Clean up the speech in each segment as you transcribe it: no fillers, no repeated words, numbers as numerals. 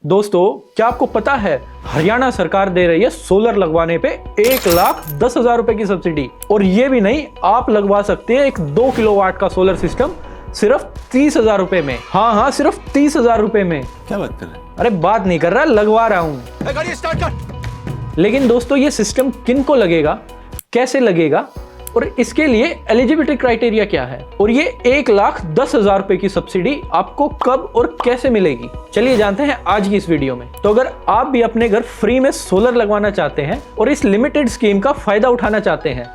दोस्तों, क्या आपको पता है हरियाणा सरकार दे रही है सोलर लगवाने पे 1,10,000 रुपए की सब्सिडी। और ये भी नहीं, आप लगवा सकते हैं एक 2 किलोवाट का सोलर सिस्टम सिर्फ 30,000 रुपए में। हाँ, सिर्फ 30,000 रुपए में। क्या बात कर रहे हैं? अरे बात नहीं कर रहा, लगवा रहा हूं। गाड़ी स्टार्ट कर। लेकिन दोस्तों, ये सिस्टम किन को लगेगा, कैसे लगेगा और इसके लिए एलिजिबिलिटी क्राइटेरिया क्या है, और ये 1,10,000 रुपए की सब्सिडी आपको कब और कैसे मिलेगी, चलिए जानते हैं आज की इस वीडियो में। तो अगर आप भी अपने घर फ्री में सोलर लगवाना चाहते हैं और इस लिमिटेड स्कीम का फायदा उठाना चाहते हैं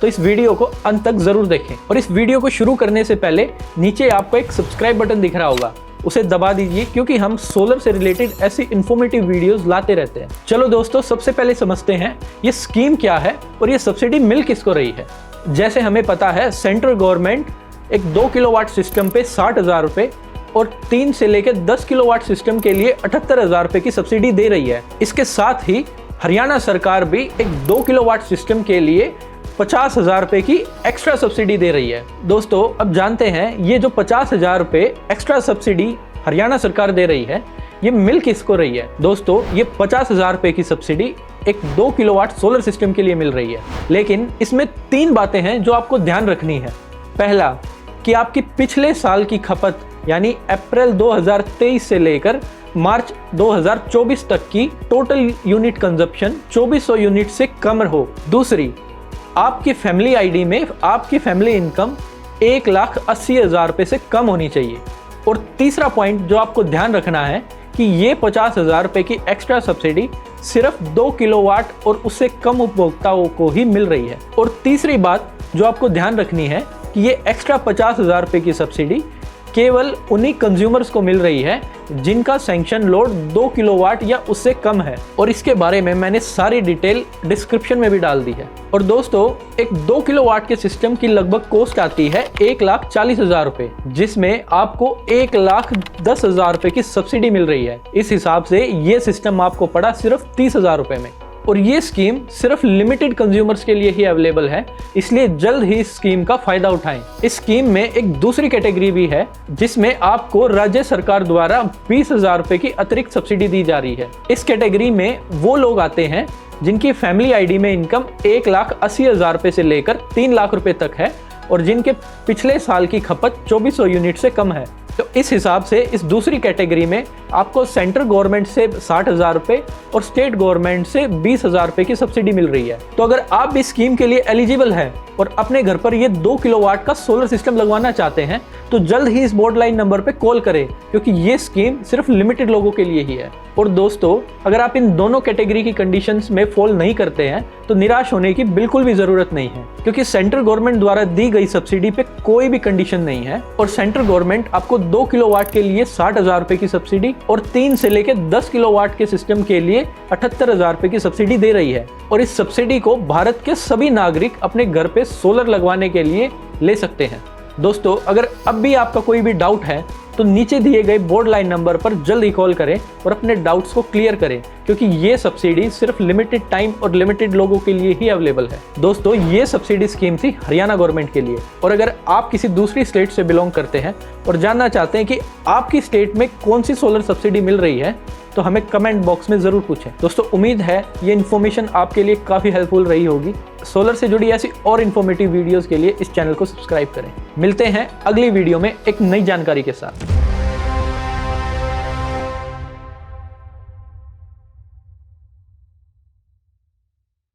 तो इस वीडियो को अंत तक जरूर देखें। और इस वीडियो को शुरू करने से पहले नीचे आपको एक सब्सक्राइब बटन दिख रहा होगा, उसे दबा दीजिए, क्योंकि हम सोलर से रिलेटेड ऐसी इंफॉर्मेटिव वीडियोस लाते रहते हैं। चलो दोस्तों, सबसे पहले समझते हैं ये स्कीम क्या है और ये सब्सिडी मिल किसको रही है। जैसे हमें पता है, सेंट्रल गवर्नमेंट एक 2 किलोवाट सिस्टम पे 60,000 रुपए और 3 से लेकर 10 किलोवाट सिस्टम के लिए 78,000 रुपए की सब्सिडी दे रही है। इसके साथ ही हरियाणा सरकार भी एक 2 किलोवाट सिस्टम के लिए 50,000 रुपए की एक्स्ट्रा सब्सिडी दे रही है। दोस्तों, अब जानते हैं ये जो 50,000 रुपए एक्स्ट्रा सब्सिडी हरियाणा सरकार दे रही है, ये मिल किसको रही है। दोस्तों, ये 50,000 रुपए की सब्सिडी एक 2 किलोवाट सोलर सिस्टम के लिए मिल रही है। लेकिन इसमें 3 बातें हैं जो आपको ध्यान रखनी है। पहला, कि आपकी पिछले साल की खपत यानी अप्रैल 2023 से लेकर मार्च 2024 तक की टोटल यूनिट कंजप्शन 2400 यूनिट से कम हो। दूसरी, आपकी फैमिली आईडी में आपकी फैमिली इनकम 1,80,000 रुपए से कम होनी चाहिए। और तीसरा पॉइंट जो आपको ध्यान रखना है कि ये 50,000 रुपए की एक्स्ट्रा सब्सिडी सिर्फ 2 किलोवाट और उससे कम उपभोक्ताओं को ही मिल रही है। और तीसरी बात जो आपको ध्यान रखनी है कि ये एक्स्ट्रा 50,000 रुपए की सब्सिडी केवल उन्हीं कंज्यूमर्स को मिल रही है जिनका सैंक्शन लोड 2 किलोवाट या उससे कम है। और इसके बारे में मैंने सारी डिटेल डिस्क्रिप्शन में भी डाल दी है। और दोस्तों, एक 2 किलोवाट के सिस्टम की लगभग कॉस्ट आती है 1,40,000 रुपए, जिसमें आपको 1,10,000 रुपए की सब्सिडी मिल रही है। इस हिसाब से ये सिस्टम आपको पड़ा सिर्फ 30,000 रुपए में। और ये स्कीम सिर्फ लिमिटेड कंज्यूमर्स के लिए ही अवेलेबल है, इसलिए जल्द ही इस स्कीम का फायदा उठाएं। इस स्कीम में एक दूसरी कैटेगरी भी है जिसमें आपको राज्य सरकार द्वारा 20,000 रुपए की अतिरिक्त सब्सिडी दी जा रही है। इस कैटेगरी में वो लोग आते हैं जिनकी फैमिली आईडी में इनकम 1,80,000 रुपए से लेकर 3 लाख रुपए तक है और जिनके पिछले साल की खपत 2400 यूनिट से कम है। तो इस हिसाब से इस दूसरी कैटेगरी में आपको सेंट्रल गवर्नमेंट से 60,000 रुपए और स्टेट गवर्नमेंट से 20,000 रुपए की सब्सिडी मिल रही है। तो अगर आप इस स्कीम के लिए एलिजिबल हैं और अपने घर पर ये 2 किलोवाट का सोलर सिस्टम लगवाना चाहते हैं तो जल्द ही इस बोर्ड लाइन नंबर पे कॉल करें, क्योंकि ये स्कीम सिर्फ लिमिटेड लोगों के लिए ही है। और दोस्तों, अगर आप इन दोनों कैटेगरी की कंडीशंस में फॉल नहीं करते हैं तो निराश होने की बिल्कुल भी जरूरत नहीं है, क्योंकि सेंट्रल गवर्नमेंट द्वारा दी गई सब्सिडी पे कोई भी कंडीशन नहीं है। और सेंट्रल गवर्नमेंट आपको 2 किलोवाट के लिए 60,000 रुपए की सब्सिडी और 3 से लेकर 10 किलोवाट के सिस्टम के लिए 78,000 रुपए की सब्सिडी दे रही है। और इस सब्सिडी को भारत के सभी नागरिक अपने घर पे सोलर लगवाने के लिए ले सकते हैं। दोस्तों, अगर अब भी आपका कोई भी डाउट है तो नीचे दिए गए बोर्ड लाइन नंबर पर जल्द ही कॉल करें और अपने डाउट्स को क्लियर करें, क्योंकि ये सब्सिडी सिर्फ लिमिटेड टाइम और लिमिटेड लोगों के लिए ही अवेलेबल है। दोस्तों, ये सब्सिडी स्कीम थी हरियाणा गवर्नमेंट के लिए। और अगर आप किसी दूसरी स्टेट से बिलोंग करते हैं और जानना चाहते हैं कि आपकी स्टेट में कौन सी सोलर सब्सिडी मिल रही है तो हमें कमेंट बॉक्स में जरूर पूछें। दोस्तों, उम्मीद है ये इन्फॉर्मेशन आपके लिए काफ़ी हेल्पफुल रही होगी। सोलर से जुड़ी ऐसी और इन्फॉर्मेटिव वीडियोस के लिए इस चैनल को सब्सक्राइब करें। मिलते हैं अगली वीडियो में एक नई जानकारी के साथ।